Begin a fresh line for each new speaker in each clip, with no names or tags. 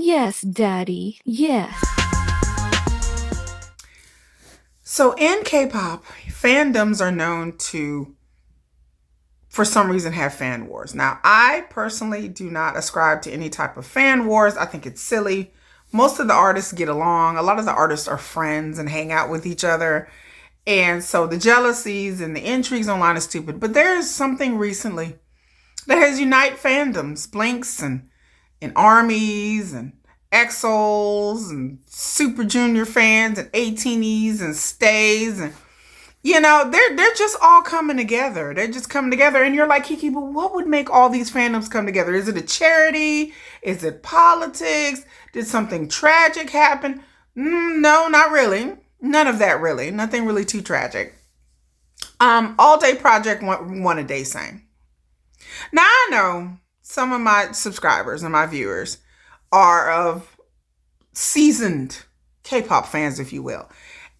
Yes, Daddy, yes.
So in K-pop, fandoms are known to, for some reason, have fan wars. Now, I personally do not ascribe to any type of fan wars. I think it's silly. Most of the artists get along. A lot of the artists are friends and hang out with each other. And so the jealousies and the intrigues online is stupid. But there's something recently that has unite fandoms, Blinks and armies and EXOs and Super Junior fans and 18Es and Stays and they're just all coming together. They're just coming together, and you're like, Kiki, but what would make all these fandoms come together? Is it a charity? Is it politics? Did something tragic happen? No, not really. None of that really. Nothing really too tragic. All Day Project won a Daesang. Now I know some of my subscribers and my viewers are of seasoned K-pop fans, if you will.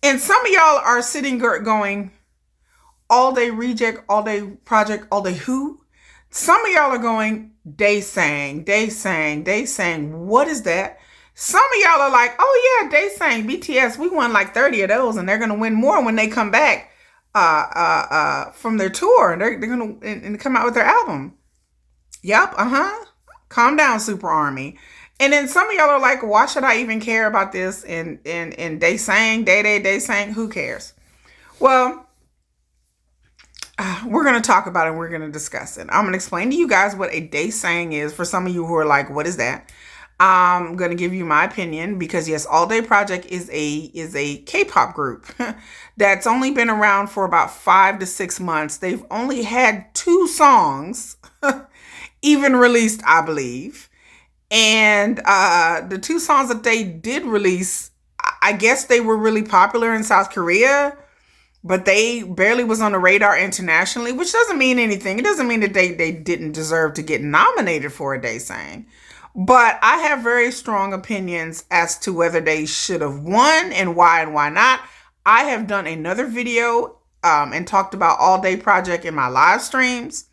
And some of y'all are sitting going, All Day Reject, All Day Project, All Day who? Some of y'all are going, Daesang, Daesang, Daesang. What is that? Some of y'all are like, oh yeah, Daesang, BTS, we won like 30 of those, and they're going to win more when they come back from their tour. And they're going to come out with their album. Yep, Calm down, Super Army. And then some of y'all are like, why should I even care about this? And Daesang, Daesang, who cares? Well, we're going to talk about it and we're going to discuss it. I'm going to explain to you guys what a Daesang is for some of you who are like, what is that? I'm going to give you my opinion because yes, All Day Project is a K-pop group that's only been around for about 5 to 6 months. They've only had 2 songs even released, I believe. And the 2 songs that they did release, I guess they were really popular in South Korea, but they barely was on the radar internationally, which doesn't mean anything. It doesn't mean that they didn't deserve to get nominated for a Daesang. But I have very strong opinions as to whether they should have won and why not. I have done another video and talked about All Day Project in my live streams.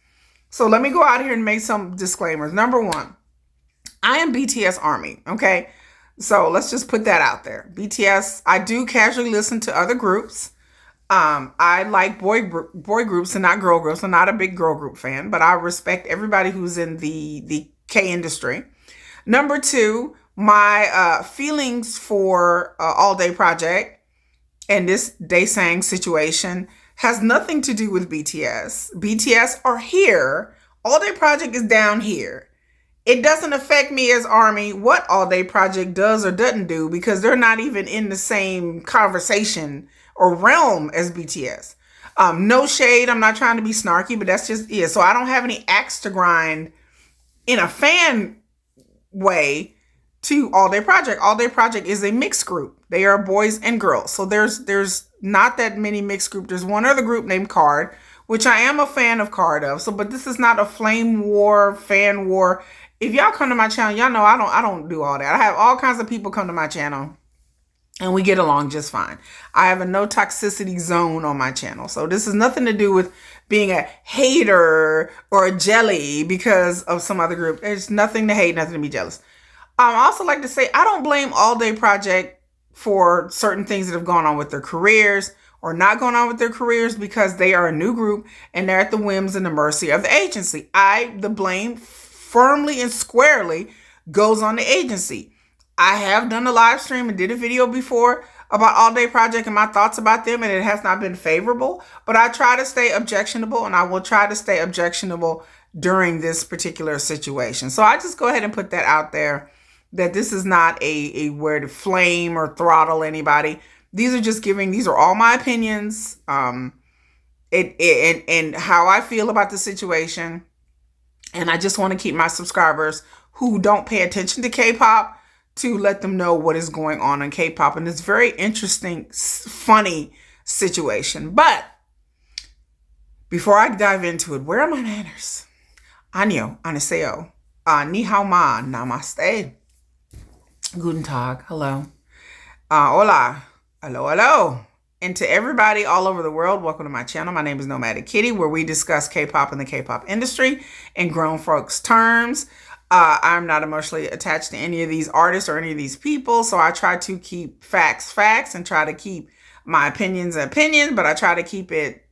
So let me go out here and make some disclaimers. Number 1, I am BTS Army, okay? So let's just put that out there. BTS, I do casually listen to other groups. I like boy groups and not girl groups. I'm not a big girl group fan, but I respect everybody who's in the K industry. Number 2, my feelings for All Day Project and this Daesang situation has nothing to do with BTS. BTS are here. All Day Project is down here. It doesn't affect me as Army what All Day Project does or doesn't do because they're not even in the same conversation or realm as BTS. No shade. I'm not trying to be snarky, but that's just it. So I don't have any axe to grind in a fan way to All Day Project. All Day Project is a mixed group. They are boys and girls. So there's not that many mixed group. There's one other group named Card, which I am a fan of Card of. So, but this is not a flame war, fan war. If y'all come to my channel, y'all know I don't do all that. I have all kinds of people come to my channel and we get along just fine. I have a no toxicity zone on my channel. So this has nothing to do with being a hater or a jelly because of some other group. There's nothing to hate, nothing to be jealous. I also like to say I don't blame All Day Project for certain things that have gone on with their careers or not going on with their careers because they are a new group and they're at the whims and the mercy of the agency. The blame firmly and squarely goes on the agency. I have done a live stream and did a video before about All Day Project and my thoughts about them, and it has not been favorable, but I try to stay objectionable and I will try to stay objectionable during this particular situation. So I just go ahead and put that out there that this is not a where to flame or throttle anybody. These are all my opinions and how I feel about the situation. And I just want to keep my subscribers who don't pay attention to K-pop to let them know what is going on in K-pop. And it's very interesting, funny situation. But before I dive into it, where are my manners? Annyeong, annyeonghaseyo, ni hao ma, namaste, guten tag, hello, hola, hello. And to everybody all over the world, welcome to my channel. My name is Nomadic Kitty, where we discuss K-pop and the K-pop industry in grown folks terms. I'm not emotionally attached to any of these artists or any of these people, so I try to keep facts and try to keep my opinions, but I try to keep it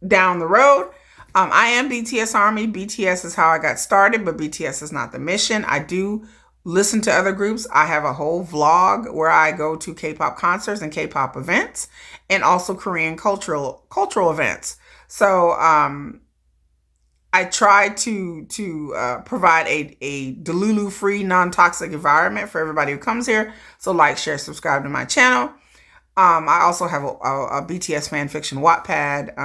down the road. I am BTS Army. BTS is how I got started, but BTS is not the mission. I do listen to other groups. I have a whole vlog where I go to K-pop concerts and K-pop events, and also Korean cultural events. So I try to provide a Delulu free, non-toxic environment for everybody who comes here. So like, share, subscribe to my channel. I also have a BTS fan fiction Wattpad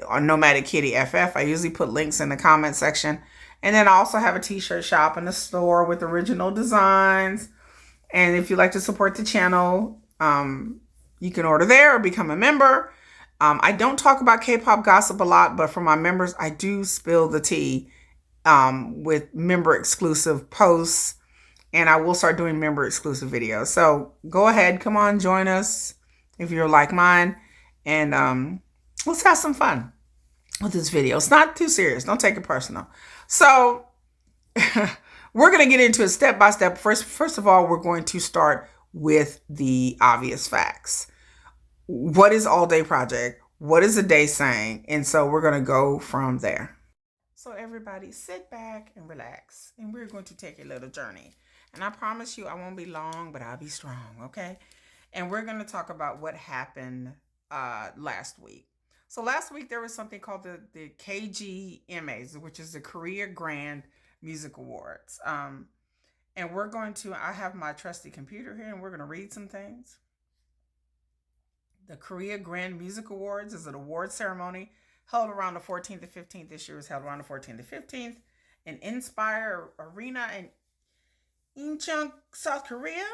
on Nomadic Kitty FF. I usually put links in the comment section. And then I also have a t-shirt shop in the store with original designs. And if you'd like to support the channel, you can order there or become a member. I don't talk about K-pop gossip a lot, but for my members, I do spill the tea with member exclusive posts. And I will start doing member exclusive videos. So go ahead, come on, join us if you're like mine. And let's have some fun with this video. It's not too serious. Don't take it personal. So we're going to get into it step by step. First of all, we're going to start with the obvious facts. What is All Day Project? What is a Daesang? And so we're going to go from there. So everybody sit back and relax. And we're going to take a little journey. And I promise you I won't be long, but I'll be strong, okay? And we're going to talk about what happened last week. So last week there was something called the KGMAs, which is the Korea Grand Music Awards. And we're going to, I have my trusty computer here, and we're going to read some things. The Korea Grand Music Awards is an award ceremony held around the 14th to 15th. This year was held around the 14th to 15th in Inspire Arena in Incheon, South Korea.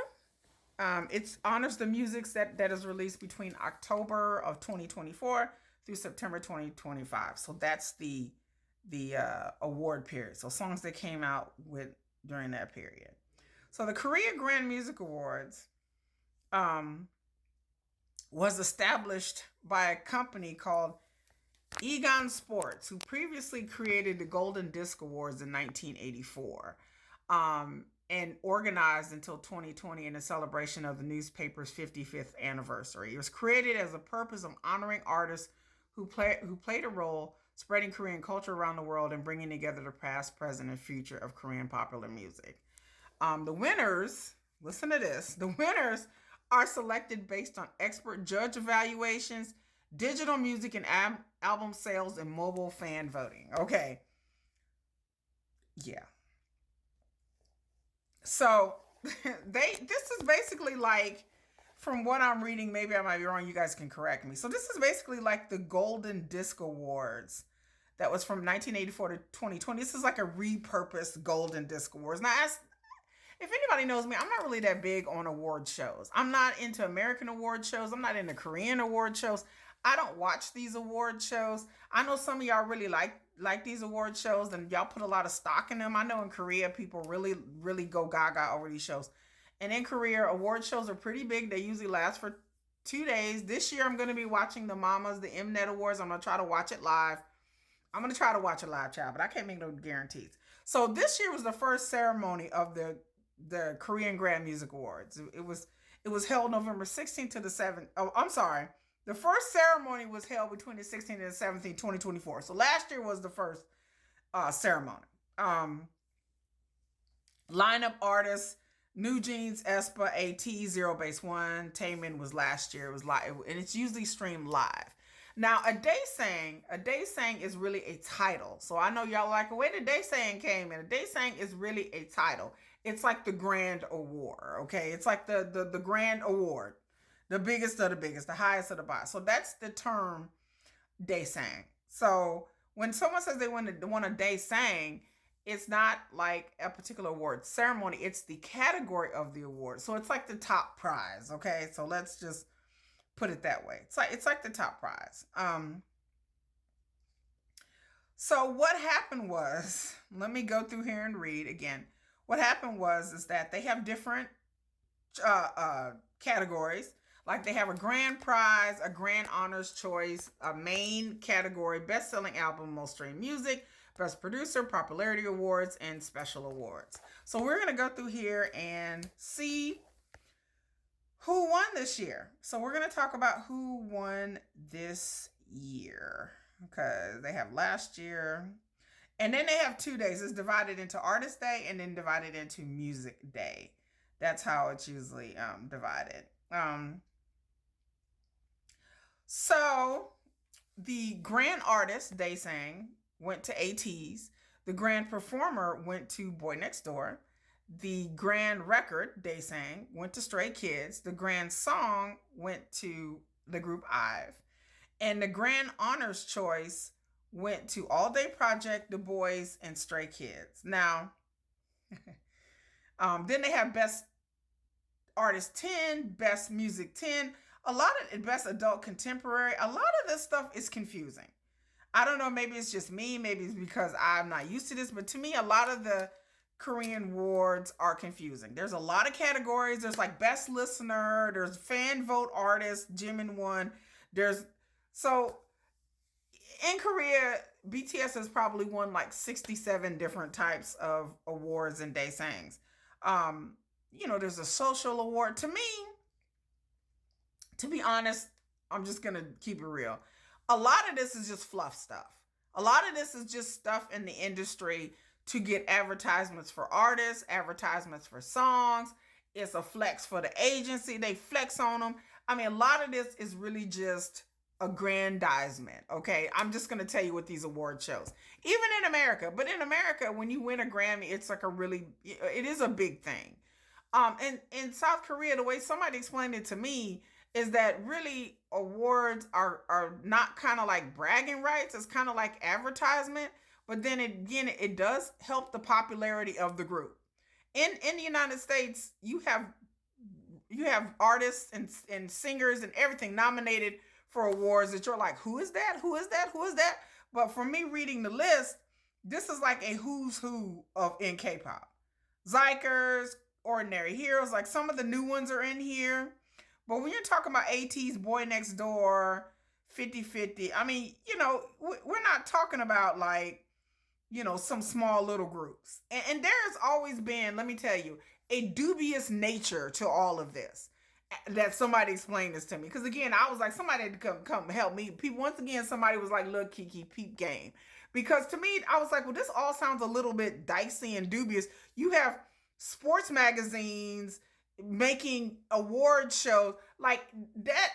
It honors the music that is released between October of 2024 through September 2025. So that's the award period. So songs that came out with during that period. So the Korea Grand Music Awards was established by a company called Egon Sports, who previously created the Golden Disc Awards in 1984. And organized until 2020 in a celebration of the newspaper's 55th anniversary. It was created as a purpose of honoring artists who played a role spreading Korean culture around the world and bringing together the past, present, and future of Korean popular music. The winners, listen to this, the winners are selected based on expert judge evaluations, digital music and album sales, and mobile fan voting. Okay. Yeah. So this is basically like, from what I'm reading, maybe I might be wrong, you guys can correct me. So this is basically like the Golden Disc Awards that was from 1984 to 2020. This is like a repurposed Golden Disc Awards. Now, if anybody knows me, I'm not really that big on award shows. I'm not into American award shows. I'm not into Korean award shows. I don't watch these award shows. I know some of y'all really like these award shows, and y'all put a lot of stock in them. I know in Korea, people really go gaga over these shows. And in Korea, award shows are pretty big. They usually last for 2 days. This year, I'm going to be watching the Mamas, the Mnet Awards. I'm going to try to watch it live. I'm going to try to watch it live, child, but I can't make no guarantees. So this year was the first ceremony of the Korean Grand Music Awards. It was held November 16th to the 7th. Oh, I'm sorry. The first ceremony was held between the 16th and the 17th, 2024. So last year was the first ceremony. Lineup artists: New Jeans, aespa, AT, Zero Base One, Taemin was last year. It was live, and it's usually streamed live. Now, a Daesang is really a title. So I know y'all like, where did Daesang came in? A Daesang is really a title. It's like the grand award, okay? It's like the grand award. The biggest of the biggest, the highest of the highest. So that's the term Daesang. So when someone says they want a Daesang, it's not like a particular award ceremony. It's the category of the award. So it's like the top prize, okay? So let's just put it that way. It's like the top prize. So what happened was, let me go through here and read again. What happened is that they have different categories. Like they have a grand prize, a grand honors choice, a main category, best-selling album, most streamed music, Best Producer, Popularity Awards, and Special Awards. So we're going to go through here and see who won this year. So we're going to talk about who won this year, because they have last year, and then they have 2 days. It's divided into Artist Day and then divided into Music Day. That's how it's usually divided. So the grand artist, Daesang, went to ATEEZ. The grand performer went to Boy Next Door. The grand record, Daesang, went to Stray Kids. The grand song went to the group IVE. And the grand honors choice went to All Day Project, The Boys, and Stray Kids. Now, then they have Best Artist 10, Best Music 10, a lot of Best Adult Contemporary. A lot of this stuff is confusing. I don't know, maybe it's just me, maybe it's because I'm not used to this, but to me, a lot of the Korean awards are confusing. There's a lot of categories. There's like Best Listener, there's Fan Vote Artist, Jimin won. So in Korea, BTS has probably won like 67 different types of awards and Daesangs. There's a social award. To me, to be honest, I'm just going to keep it real. A lot of this is just fluff stuff. A lot of this is just stuff in the industry to get advertisements for artists, advertisements for songs. It's a flex for the agency. They flex on them. I mean, a lot of this is really just aggrandizement. Okay. I'm just going to tell you what these award shows, even in America, but in America, when you win a Grammy, it's like it is a big thing. And in South Korea, the way somebody explained it to me is that really awards are not kind of like bragging rights. It's kind of like advertisement. But then again, it does help the popularity of the group. In the United States, you have artists and singers and everything nominated for awards that you're like, who is that? Who is that? Who is that? But for me reading the list, this is like a who's who in K-pop. Zikers, Ordinary Heroes, like some of the new ones are in here. But when you're talking about ATEEZ, Boy Next Door, 50/50, I mean, we're not talking about like, some small little groups. And there's always been, let me tell you, a dubious nature to all of this. That somebody explained this to me. Because again, I was like, somebody had to come help me. Once again, somebody was like, look, Kiki, peep game. Because to me, I was like, well, this all sounds a little bit dicey and dubious. You have sports magazines making award shows like that.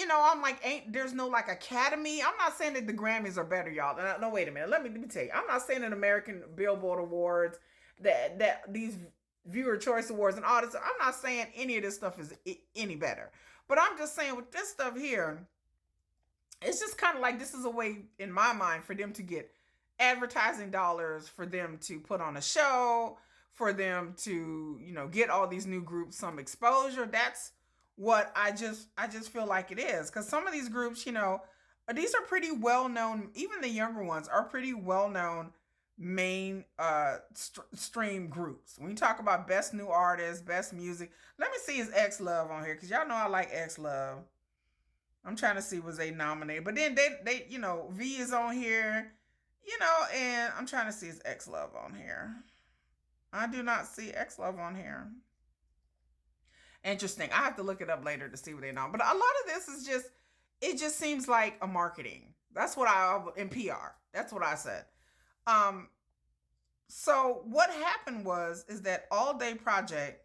I'm like, there's no like academy. I'm not saying that the Grammys are better, y'all. No, wait a minute. Let me tell you. I'm not saying that American Billboard Awards, that these Viewer Choice Awards and all this. I'm not saying any of this stuff is any better. But I'm just saying with this stuff here, it's just kind of like this is a way, in my mind, for them to get advertising dollars, for them to put on a show, for them to, get all these new groups some exposure. That's what I just feel like it is. Because some of these groups, these are pretty well known. Even the younger ones are pretty well known main stream groups. When you talk about best new artist, best music, let me see, is X Love on here? Because y'all know I like X Love. I'm trying to see, was they nominated? But then they V is on here, and I'm trying to see, is X Love on here? I do not see X Love on here. Interesting. I have to look it up later to see what they know. But a lot of this is it just seems like a marketing. That's what in PR. That's what I said. So what happened is that All Day Project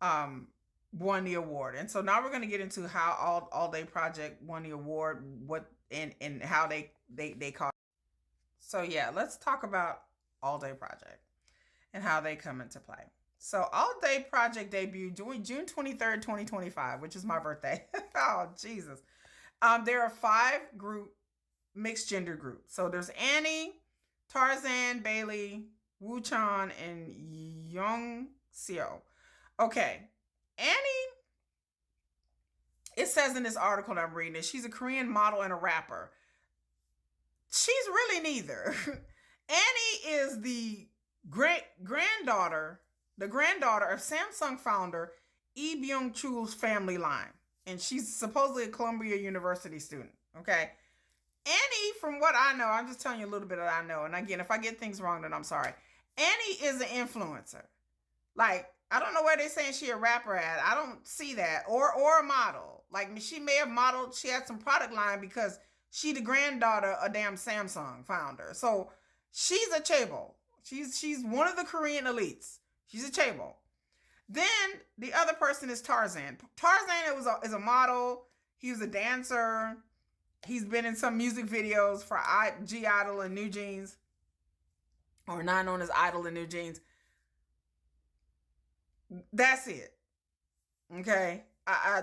won the award. And so now we're going to get into how All Day Project won the award, what and how they caught. So yeah, let's talk about All Day Project and how they come into play. So All Day Project debuted June 23rd, 2025, which is my birthday. Oh, Jesus. There are 5 mixed gender groups. So there's Annie, Tarzan, Bailey, Woo-chan, and Young-seo. Okay. Annie, it says in this article that I'm reading that she's a Korean model and a rapper. She's really neither. Annie is the granddaughter of Samsung founder Lee Byung-chul's family line. And she's supposedly a Columbia University student. Okay. Annie, from what I know, I'm just telling you a little bit that I know. And again, if I get things wrong, then I'm sorry. Annie is an influencer. Like, I don't know where they're saying she a rapper at. I don't see that. Or a model. Like, she may have modeled, she had some product line because she the granddaughter of damn Samsung founder. So she's a chaebol. She's one of the Korean elites. She's a chaebol. Then the other person is Tarzan. Tarzan is a model. He was a dancer. He's been in some music videos for G Idol and New Jeans, or now known as Idol and New Jeans. That's it. Okay.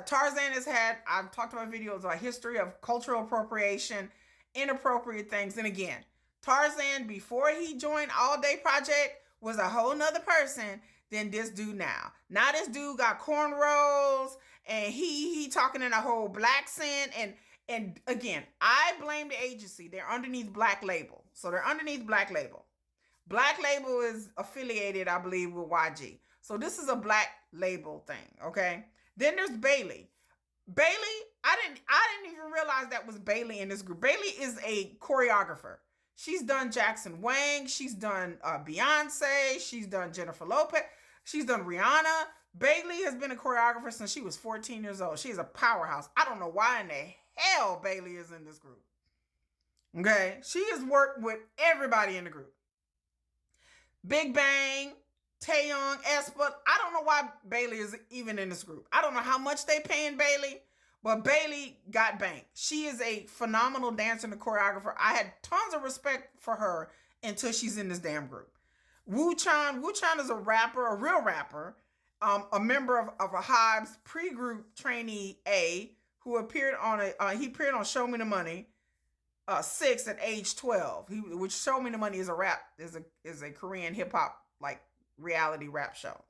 Tarzan has had, I've talked about videos about history of cultural appropriation, inappropriate things. And again, Tarzan, before he joined All Day Project, was a whole nother person than this dude now. Now this dude got cornrows and he talking in a whole black scent. And again, I blame the agency. They're underneath Black Label. So they're underneath Black Label. Black Label is affiliated, I believe, with YG. So this is a Black Label thing, okay? Then there's Bailey. Bailey, I didn't even realize that was Bailey in this group. Bailey is a choreographer. She's done Jackson Wang. She's done Beyonce. She's done Jennifer Lopez. She's done Rihanna. Bailey has been a choreographer since she was 14 years old. She is a powerhouse. I don't know why in the hell Bailey is in this group. Okay? She has worked with everybody in the group. Big Bang, Taeyong, Aespa. I don't know why Bailey is even in this group. I don't know how much they paying Bailey, but Bailey got banked. She is a phenomenal dancer and a choreographer. I had tons of respect for her until she's in this damn group. Wu Chan is a rapper, a real rapper, a member of a Hive's pre-group trainee A, who appeared on Show Me the Money 6 at age 12. Which Show Me the Money is a Korean hip hop like reality rap show.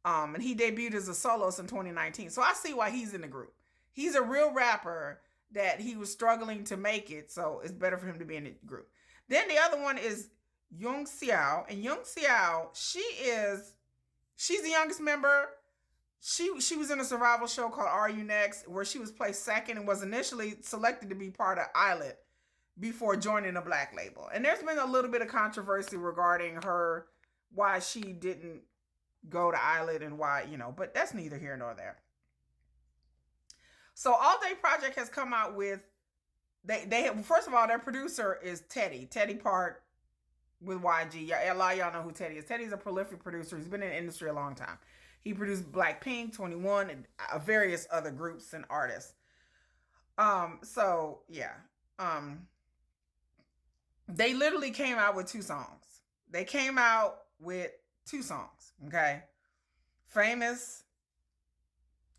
And he debuted as a soloist in 2019. So I see why he's in the group. He's a real rapper that he was struggling to make it, so it's better for him to be in the group. Then the other one is Young Xiao, and Young Xiao, she's the youngest member. She was in a survival show called Are You Next, where she was placed second and was initially selected to be part of Islet before joining a Black Label. And there's been a little bit of controversy regarding her, why she didn't go to Islet and why, but that's neither here nor there. So All Day Project has come out with, they have, first of all, their producer is Teddy Park with YG. A lot of y'all know who Teddy is. Teddy's a prolific producer. He's been in the industry a long time. He produced Blackpink, 21, and various other groups and artists. So yeah. They literally came out with 2 songs. They came out with 2 songs, okay? Famous,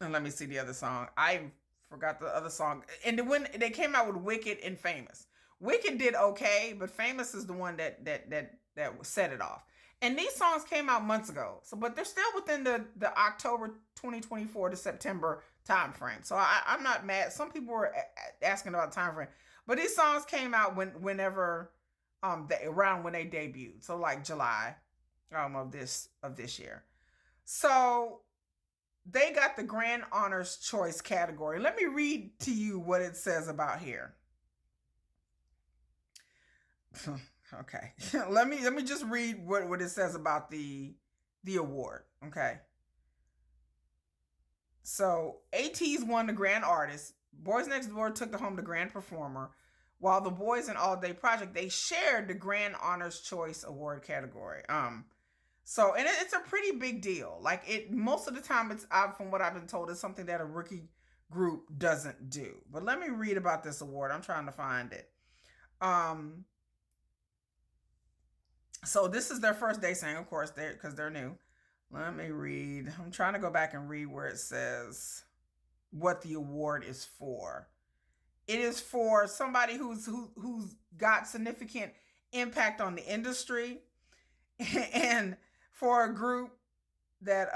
and let me see the other song. I forgot the other song. And when they came out with Wicked and Famous. Wicked did okay, but Famous is the one that set it off. And these songs came out months ago. So, but they're still within the October 2024 to September time frame. So I'm not mad. Some people were asking about time frame, but these songs came out whenever around when they debuted. So like July of this year. So they got the Grand Honors Choice category. Let me read to you what it says about here. Okay. let me just read what it says about the award. Okay. So ATEEZ won the Grand Artist. Boys Next Door took home the Grand Performer, while the Boys and All Day Project, they shared the Grand Honors Choice Award category. So, and it's a pretty big deal. Like most of the time from what I've been told, it's something that a rookie group doesn't do. But let me read about this award. I'm trying to find it. So this is their first Daesang, of course, because they're new. Let me read. I'm trying to go back and read where it says what the award is for. It is for somebody who's got significant impact on the industry, and for a group that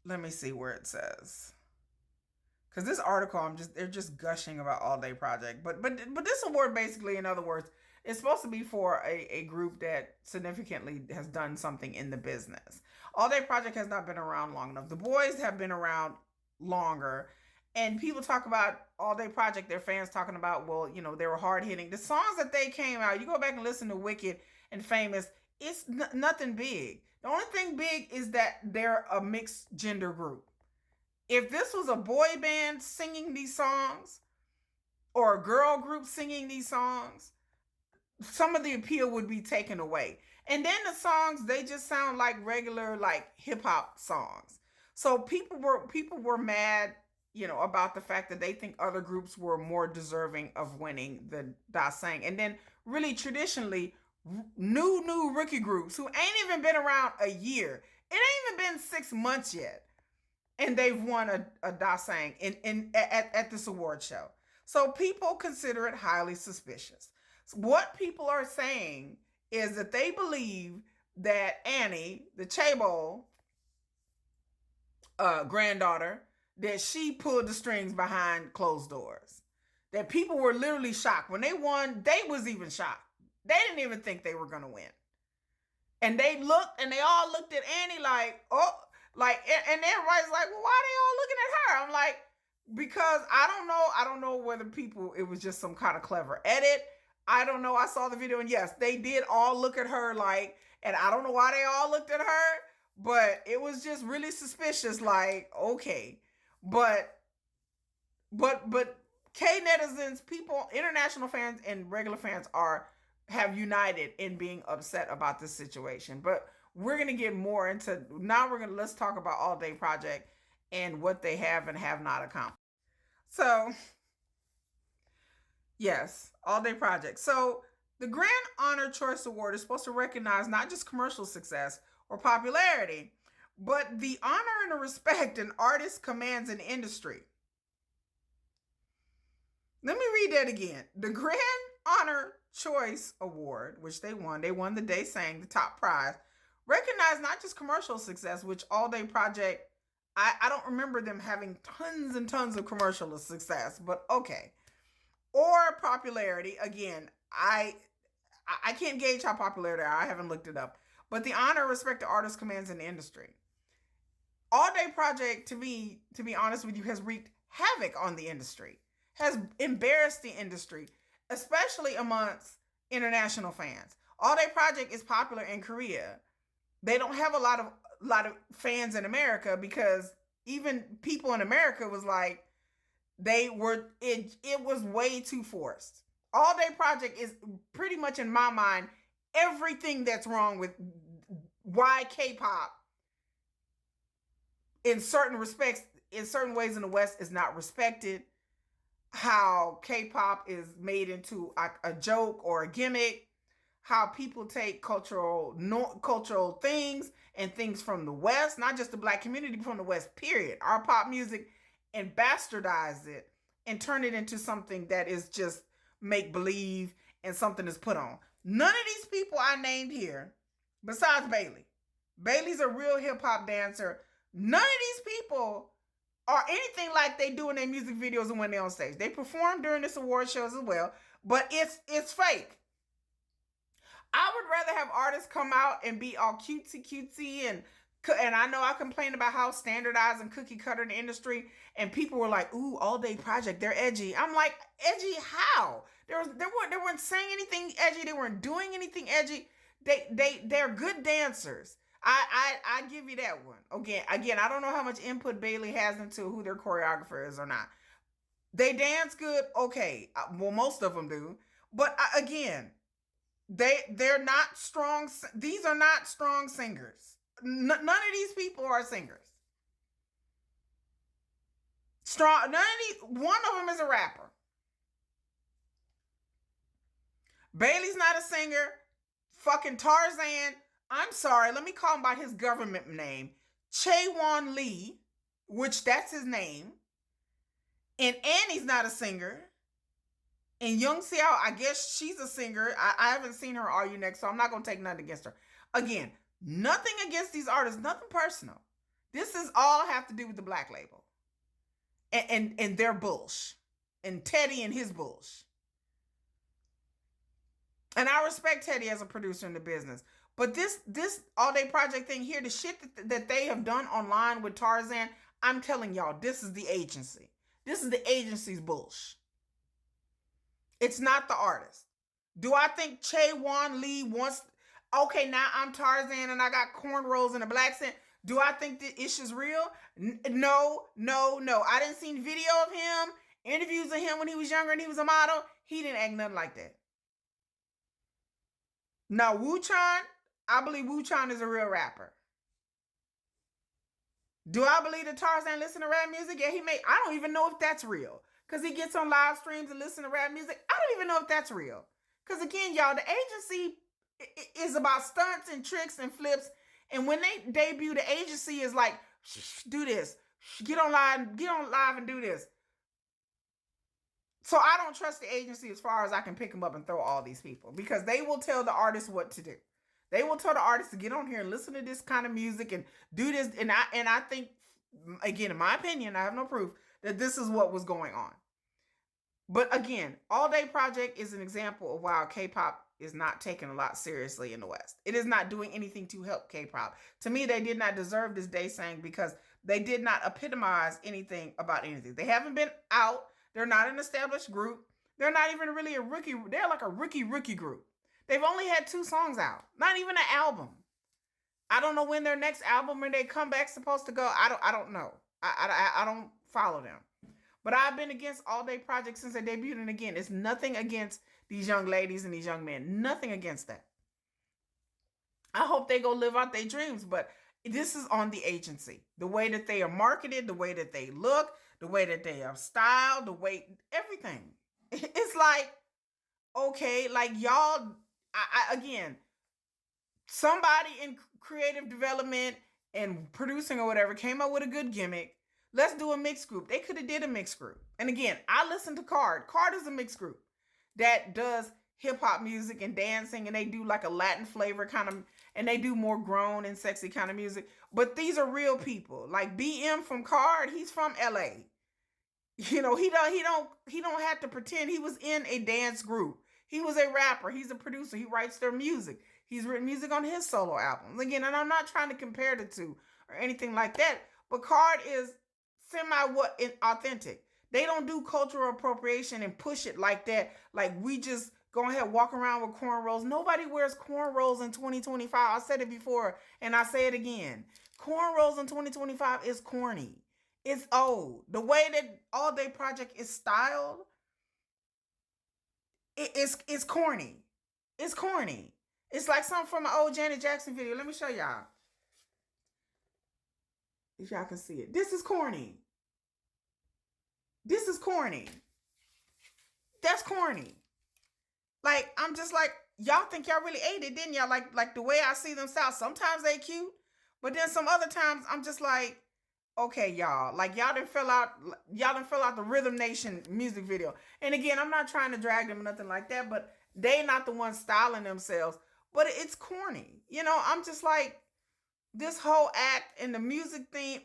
let me see where it says. Because this article, they're just gushing about All Day Project. But this award basically, in other words, is supposed to be for a group that significantly has done something in the business. All Day Project has not been around long enough. The Boys have been around longer. And people talk about All Day Project, their fans talking about, well, you know, they were hard hitting. The songs that they came out, you go back and listen to Wicked and Famous, it's nothing big. The only thing big is that they're a mixed gender group. If this was a boy band singing these songs or a girl group singing these songs, some of the appeal would be taken away. And then the songs, they just sound like regular like hip hop songs. So people were mad, you know, about the fact that they think other groups were more deserving of winning the Daesang. And then really traditionally new rookie groups who ain't even been around a year. It ain't even been 6 months yet. And they've won a Daesang at this award show. So people consider it highly suspicious. So what people are saying is that they believe that Annie, the Chaebol granddaughter, that she pulled the strings behind closed doors. That people were literally shocked. When they won, they was even shocked. They didn't even think they were going to win. And they looked, and they all looked at Annie like, oh, like, and everybody's like, well, why are they all looking at her? I'm like, because I don't know whether people, it was just some kind of clever edit. I don't know. I saw the video, and yes, they did all look at her like, and I don't know why they all looked at her, but it was just really suspicious. Like, okay, but K netizens, people, international fans and regular fans have united in being upset about this situation. But we're gonna get more into now. Let's talk about All Day Project and what they have and have not accomplished. So yes, All Day Project. So the Grand Honor Choice Award is supposed to recognize not just commercial success or popularity, but the honor and the respect an artist commands in industry. Let me read that again. The Grand Honor Choice Award, which they won the Daesang, the top prize, recognized not just commercial success, which All Day Project, I don't remember them having tons and tons of commercial success, but okay. Or popularity. Again, I can't gauge how popular they are. I haven't looked it up. But the honor and respect the artist commands in the industry. All Day Project, to me, to be honest with you, has wreaked havoc on the industry, has embarrassed the industry, especially amongst international fans. All Day Project is popular in Korea. They don't have a lot of fans in America because even people in America was like, it was way too forced. All Day Project is pretty much, in my mind, everything that's wrong with why K-pop in certain respects, in certain ways in the West, is not respected. How K-pop is made into a joke or a gimmick. How people take cultural things and things from the West, not just the Black community, but from the West, period. Our pop music, and bastardize it and turn it into something that is just make believe and something is put on. None of these people I named here, besides Bailey. Bailey's a real hip hop dancer. None of these people are anything like they do in their music videos and when they're on stage. They perform during this award shows as well, but it's fake. I would rather have artists come out and be all cutesy and I know I complained about how standardized and cookie cutter in the industry, and people were like, "Ooh, All Day Project, they're edgy." I'm like, edgy how? They weren't saying anything edgy. They weren't doing anything edgy. They're good dancers. I give you that one. Again, I don't know how much input Bailey has into who their choreographer is or not. They dance good, okay. Well, most of them do, but again, they're not strong. These are not strong singers. None of these people are singers. Strong. None of these. One of them is a rapper. Bailey's not a singer. Fucking Tarzan. I'm sorry. Let me call him by his government name. Chaewon Lee, which that's his name. And Annie's not a singer. And Young Xiao, I guess she's a singer. I haven't seen her Are You Next, so I'm not going to take nothing against her. Again, nothing against these artists, nothing personal. This is all have to do with the Black label and their bullsh, and Teddy and his bullsh. And I respect Teddy as a producer in the business, but this All Day Project thing here, the shit that they have done online with Tarzan, I'm telling y'all, this is the agency. This is the agency's bullshit. It's not the artist. Do I think Che Wan Lee wants? Okay, now I'm Tarzan and I got cornrows and a black scent. Do I think the issue's real? No, no, no. I didn't see video of him, interviews of him when he was younger and he was a model. He didn't act nothing like that. Now, Wu Chan, I believe Wu Chan is a real rapper. Do I believe that Tarzan listen to rap music? Yeah, he may. I don't even know if that's real. Because he gets on live streams and listen to rap music. I don't even know if that's real. Because again, y'all, the agency is about stunts and tricks and flips. And when they debut, the agency is like, do this. Get on live and do this. So I don't trust the agency as far as I can pick them up and throw all these people. Because they will tell the artist what to do. They will tell the artist to get on here and listen to this kind of music and do this. And I think, again, in my opinion, I have no proof that this is what was going on. But again, All Day Project is an example of why K-pop is not taken a lot seriously in the West. It is not doing anything to help K-pop. To me, they did not deserve this Daesang because they did not epitomize anything about anything. They haven't been out. They're not an established group. They're not even really a rookie. They're like a rookie group. They've only had 2 songs out, not even an album. I don't know when their next album or they come back supposed to go. I don't know. I don't follow them. But I've been against All Day Project since they debuted. And again, it's nothing against these young ladies and these young men. Nothing against that. I hope they go live out their dreams. But this is on the agency. The way that they are marketed, the way that they look, the way that they are styled, the way, everything. It's like, okay, like y'all, again, somebody in creative development and producing or whatever came up with a good gimmick. Let's do a mixed group. They could have did a mixed group. And again, I listen to Card. Card is a mixed group that does hip hop music and dancing, and they do like a Latin flavor kind of, and they do more grown and sexy kind of music. But these are real people. Like BM from Card, he's from LA. You know, he don't have to pretend he was in a dance group. He was a rapper. He's a producer. He writes their music. He's written music on his solo albums. Again, and I'm not trying to compare the two or anything like that, but Card is authentic. They don't do cultural appropriation and push it like that. Like we just go ahead, walk around with cornrows. Nobody wears cornrows in 2025. I said it before and I say it again. Cornrows in 2025 is corny. It's old. The way that All Day Project is styled, it's corny. It's corny. It's like something from an old Janet Jackson video. Let me show y'all. If y'all can see it. This is corny. This is corny. That's corny. Like, I'm just like, y'all think y'all really ate it, didn't y'all? Like the way I see them style. Sometimes they cute, but then some other times I'm just like, okay, y'all. Like y'all didn't fill out the Rhythm Nation music video. And again, I'm not trying to drag them or nothing like that, but they not the ones styling themselves. But it's corny. You know, I'm just like, this whole act and the music theme,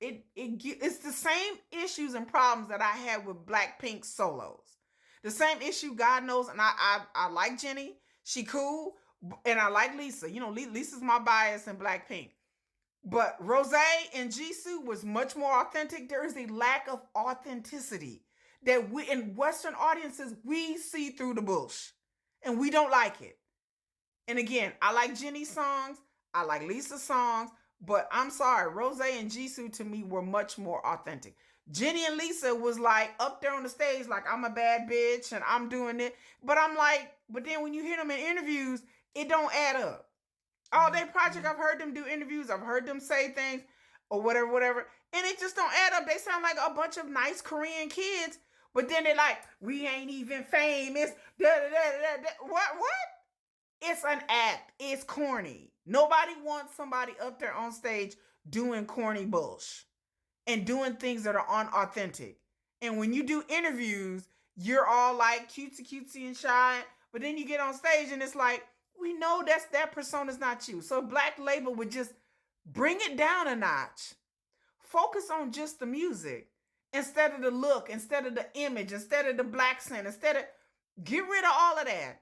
it's the same issues and problems that I had with Blackpink solos. The same issue, God knows, and I like Jennie. She cool, and I like Lisa. You know, Lisa's my bias in Blackpink. But Rosé and Jisoo was much more authentic. There is a lack of authenticity that we, in Western audiences, we see through the bullshit, and we don't like it. And again, I like Jennie's songs. I like Lisa's songs, but I'm sorry, Rosé and Jisoo to me were much more authentic. Jennie and Lisa was like up there on the stage like, I'm a bad bitch and I'm doing it. But I'm like, but then when you hear them in interviews, it don't add up. All Day Project, I've heard them do interviews. I've heard them say things or whatever. And it just don't add up. They sound like a bunch of nice Korean kids. But then they're like, we ain't even famous. What? It's an act. It's corny. Nobody wants somebody up there on stage doing corny bullshit and doing things that are unauthentic. And when you do interviews, you're all like cutesy and shy. But then you get on stage and it's like, we know that persona's not you. So Black Label would just bring it down a notch. Focus on just the music instead of the look, instead of the image, instead of the black scent, instead of, get rid of all of that.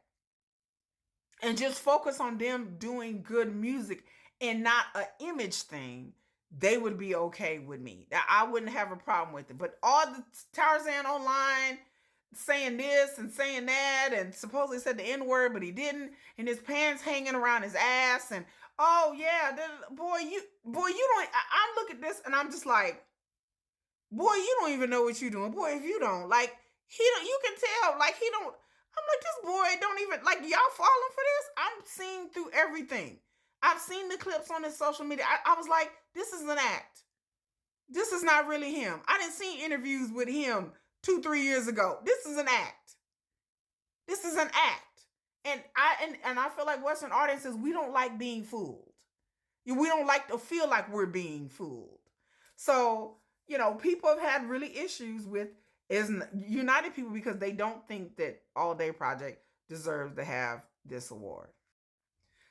And just focus on them doing good music and not an image thing they would be okay with me. I wouldn't have a problem with it. But all the Tarzan online saying this and saying that, and supposedly said the N word, but he didn't, and his pants hanging around his ass, and oh yeah, boy, you don't. I look at this and I'm just like, boy, you don't even know what you're doing, boy. If you don't like, he don't. You can tell, like he don't. I'm like, this boy don't even like, y'all falling for this. I'm seeing through everything. I've seen the clips on his social media. I was like, this is an act. This is not really him. I didn't see interviews with him 2-3 years ago. This is an act. This is an act. And I feel like Western audiences, we don't like being fooled. We don't like to feel like we're being fooled. So, people have had really issues with is United people because they don't think that All Day Project deserves to have this award.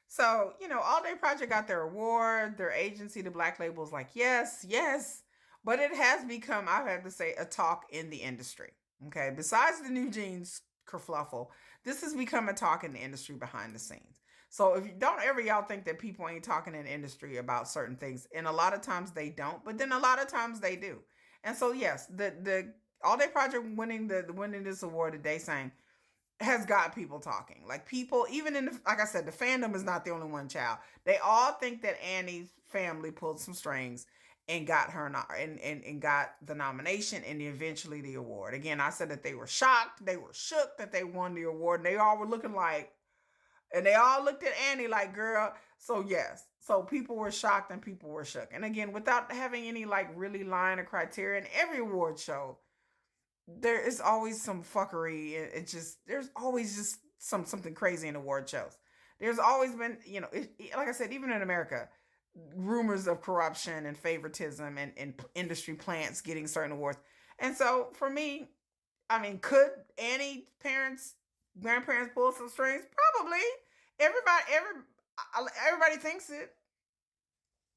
So, All Day Project got their award. Their agency, the Black Label, is like, yes, yes. But it has become, I have to say, a talk in the industry. Okay. Besides the New Jeans kerfluffle, this has become a talk in the industry behind the scenes. So if you don't ever y'all think that people ain't talking in the industry about certain things, and a lot of times they don't, but then a lot of times they do. And so yes, the All Day Project winning this award that Daesang has got people talking. Like people, even in like I said, the fandom is not the only one, child. They all think that Annie's family pulled some strings and got her and got the nomination and eventually the award. Again, I said that they were shocked, they were shook that they won the award, and they all were looking like, and they all looked at Annie like, girl. So yes, so people were shocked and people were shook. And again, without having any like really line or criteria, in every award show, there is always some fuckery. There's always just something crazy in award shows. There's always been, like I said, even in America, rumors of corruption and favoritism and industry plants getting certain awards. And so for me, I mean, could Annie grandparents pull some strings? Probably. Everybody thinks it.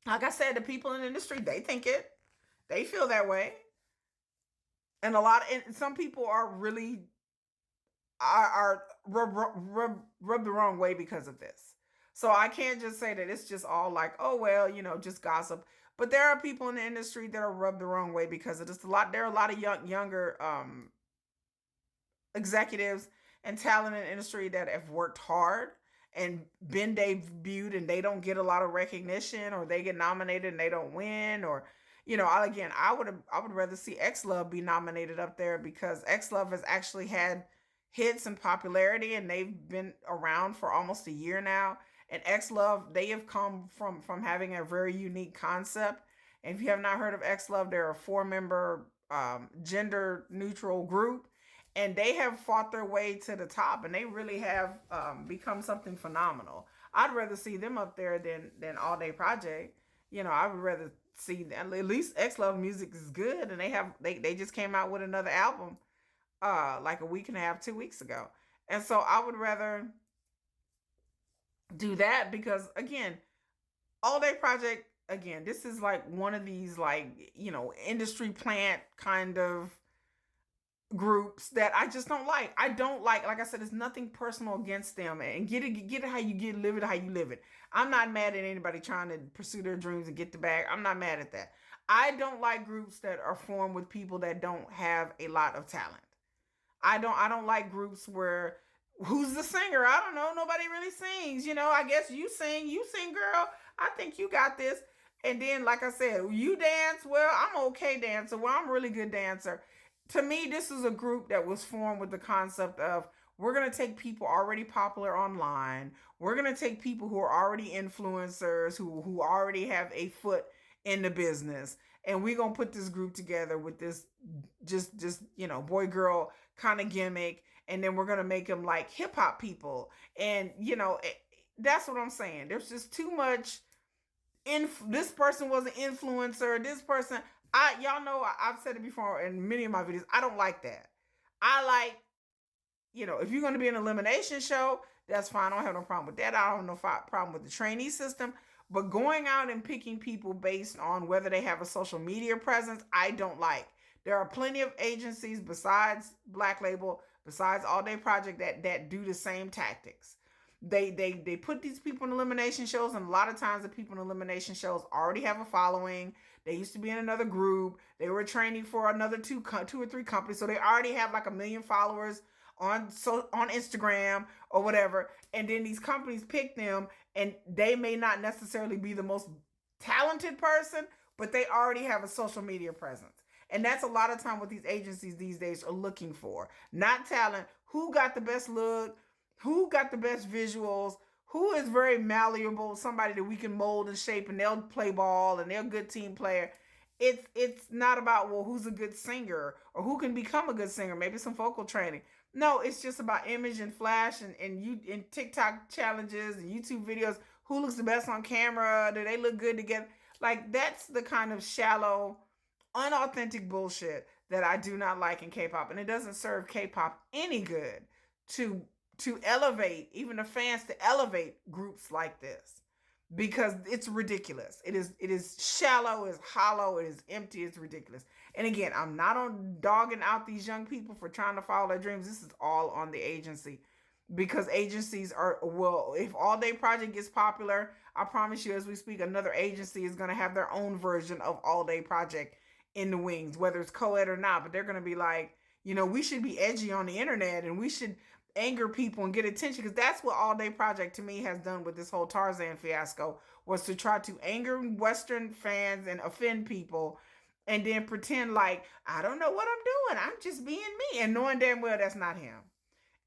Like I said, the people in the industry, they think it. They feel that way. And some people are really are rubbed the wrong way because of this. So I can't just say that it's just all like, oh well, just gossip. But there are people in the industry that are rubbed the wrong way because of this. There are a lot of younger executives and talent in the industry that have worked hard and been debuted and they don't get a lot of recognition, or they get nominated and they don't win, or I would rather see X Love be nominated up there, because X Love has actually had hits and popularity and they've been around for almost a year now. And X Love, they have come from having a very unique concept. And if you have not heard of X Love, they're a 4-member gender neutral group, and they have fought their way to the top, and they really have become something phenomenal. I'd rather see them up there than All Day Project. I would rather see, at least X Love music is good, and they just came out with another album like a week and a half, 2 weeks ago. And so I would rather do that, because again, All Day Project, again, this is like one of these like, industry plant kind of groups that I just don't like. I don't like I said, it's nothing personal against them, and get it how you live it how you live it. I'm not mad at anybody trying to pursue their dreams and get the bag. I'm not mad at that. I don't like groups that are formed with people that don't have a lot of talent. I don't like groups where, who's the singer? I don't know. Nobody really sings. I guess you sing, girl. I think you got this. And then, like I said, you dance. Well, I'm okay dancer. Well, I'm a really good dancer. To me, this is a group that was formed with the concept of, we're going to take people already popular online. We're going to take people who are already influencers, who already have a foot in the business. And we're going to put this group together with this just boy girl kind of gimmick. And then we're going to make them like hip hop people. And, that's what I'm saying. There's just too much. This person was an influencer. This person, y'all know, I've said it before in many of my videos. I don't like that. I like, if you're going to be an elimination show, that's fine. I don't have no problem with that. I don't have no problem with the trainee system. But going out and picking people based on whether they have a social media presence, I don't like. There are plenty of agencies besides Black Label, besides All Day Project, that do the same tactics. They put these people in elimination shows, and a lot of times the people in elimination shows already have a following. They used to be in another group. They were training for another two or three companies, so they already have like 1 million followers on Instagram or whatever. And then these companies pick them, and they may not necessarily be the most talented person, but they already have a social media presence. And that's a lot of time what these agencies these days are looking for. Not talent, who got the best look, who got the best visuals, who is very malleable, somebody that we can mold and shape, and they'll play ball and they're a good team player. It's not about, well, who's a good singer or who can become a good singer, maybe some vocal training. No, it's just about image and flash and TikTok challenges and YouTube videos. Who looks the best on camera? Do they look good together? Like, that's the kind of shallow, unauthentic bullshit that I do not like in K-pop, and it doesn't serve K-pop any good to elevate, even the fans, to elevate groups like this, because it's ridiculous. It is shallow, it's hollow, it is empty, it's ridiculous. And again, I'm not on dogging out these young people for trying to follow their dreams. This is all on the agency, because agencies are, well, if All Day Project gets popular, I promise you, as we speak, another agency is going to have their own version of All Day Project in the wings, whether it's co-ed or not. But they're going to be like, we should be edgy on the internet, and we should anger people and get attention, because that's what All Day Project to me has done with this whole Tarzan fiasco, was to try to anger Western fans and offend people, and then pretend like, I don't know what I'm doing, I'm just being me, and knowing damn well that's not him,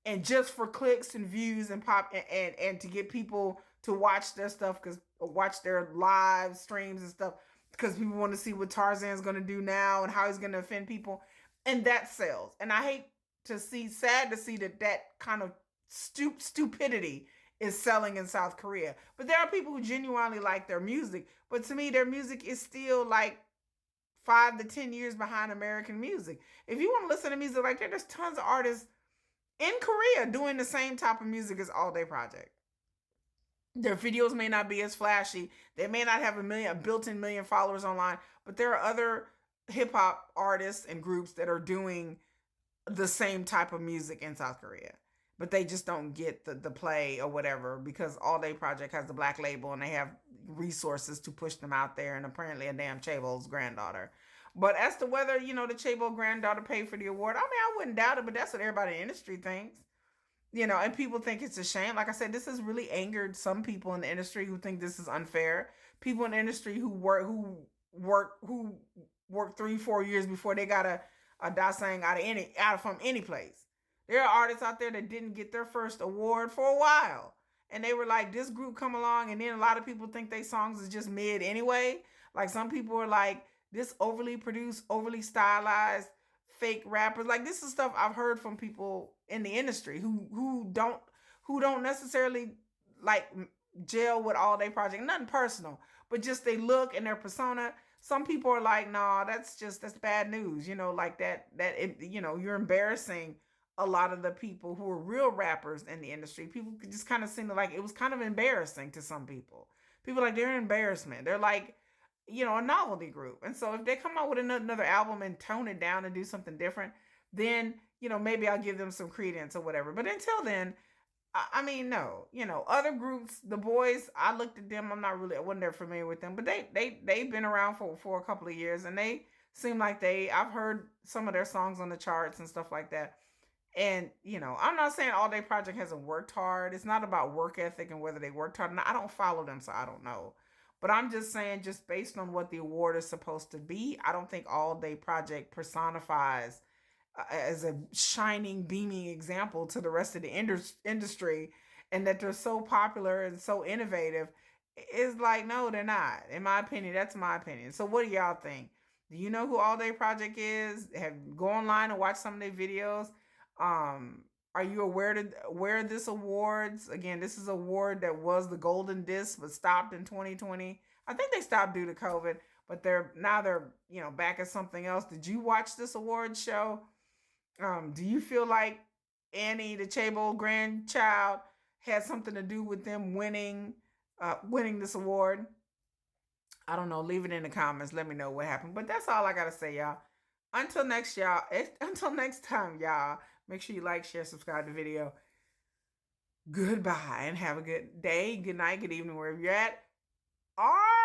and just for clicks and views and pop and to get people to watch their stuff, because watch their live streams and stuff, because people want to see what Tarzan's going to do now and how he's going to offend people, and that sells. And I hate to see, sad to see that kind of stupidity is selling in South Korea. But there are people who genuinely like their music, but to me, their music is still like 5 to 10 years behind American music. If you want to listen to music like that, there's tons of artists in Korea doing the same type of music as All Day Project. Their videos may not be as flashy. They may not have a built-in million followers online, but there are other hip hop artists and groups that are doing the same type of music in South Korea, but they just don't get the play or whatever, because All Day Project has the black label and they have resources to push them out there, and apparently a damn Chaebol's granddaughter. But as to whether, the Chaebol granddaughter paid for the award, I mean, I wouldn't doubt it, but that's what everybody in the industry thinks. And people think it's a shame. Like I said, this has really angered some people in the industry who think this is unfair. People in the industry who work 3-4 years before they got a Daesang out from any place. There are artists out there that didn't get their first award for a while, and they were like, this group come along, and then a lot of people think they songs is just mid anyway. Like, some people are like, this overly produced, overly stylized fake rappers. Like, this is stuff I've heard from people in the industry who don't necessarily like gel with All Day Project. Nothing personal, but just they look and their persona. Some people are like, nah, that's bad news. Like you're embarrassing a lot of the people who are real rappers in the industry. People could just kind of seem to like, it was kind of embarrassing to some people. People like, they're an embarrassment. They're like, a novelty group. And so if they come out with another album and tone it down and do something different, then, maybe I'll give them some credence or whatever. But until then, I mean, no. Other groups, the boys, I looked at them, I wasn't that familiar with them, but they've been around for a couple of years, and they seem like I've heard some of their songs on the charts and stuff like that. And, I'm not saying All Day Project hasn't worked hard. It's not about work ethic and whether they worked hard. I don't follow them, so I don't know. But I'm just saying, just based on what the award is supposed to be, I don't think All Day Project personifies as a shining, beaming example to the rest of the industry, and that they're so popular and so innovative. It's like, no, they're not. In my opinion, that's my opinion. So what do y'all think? Do you know who All Day Project is? Go online and watch some of their videos. Are you aware of this awards? Again, this is an award that was the Golden Disc, but stopped in 2020. I think they stopped due to COVID, but they're back at something else. Did you watch this award show? Do you feel like Annie, the Chaebol grandchild, had something to do with them winning this award? I don't know. Leave it in the comments. Let me know what happened. But that's all I gotta say, y'all. Until next time, y'all. Make sure you like, share, subscribe to the video. Goodbye and have a good day, good night, good evening, wherever you're at. Are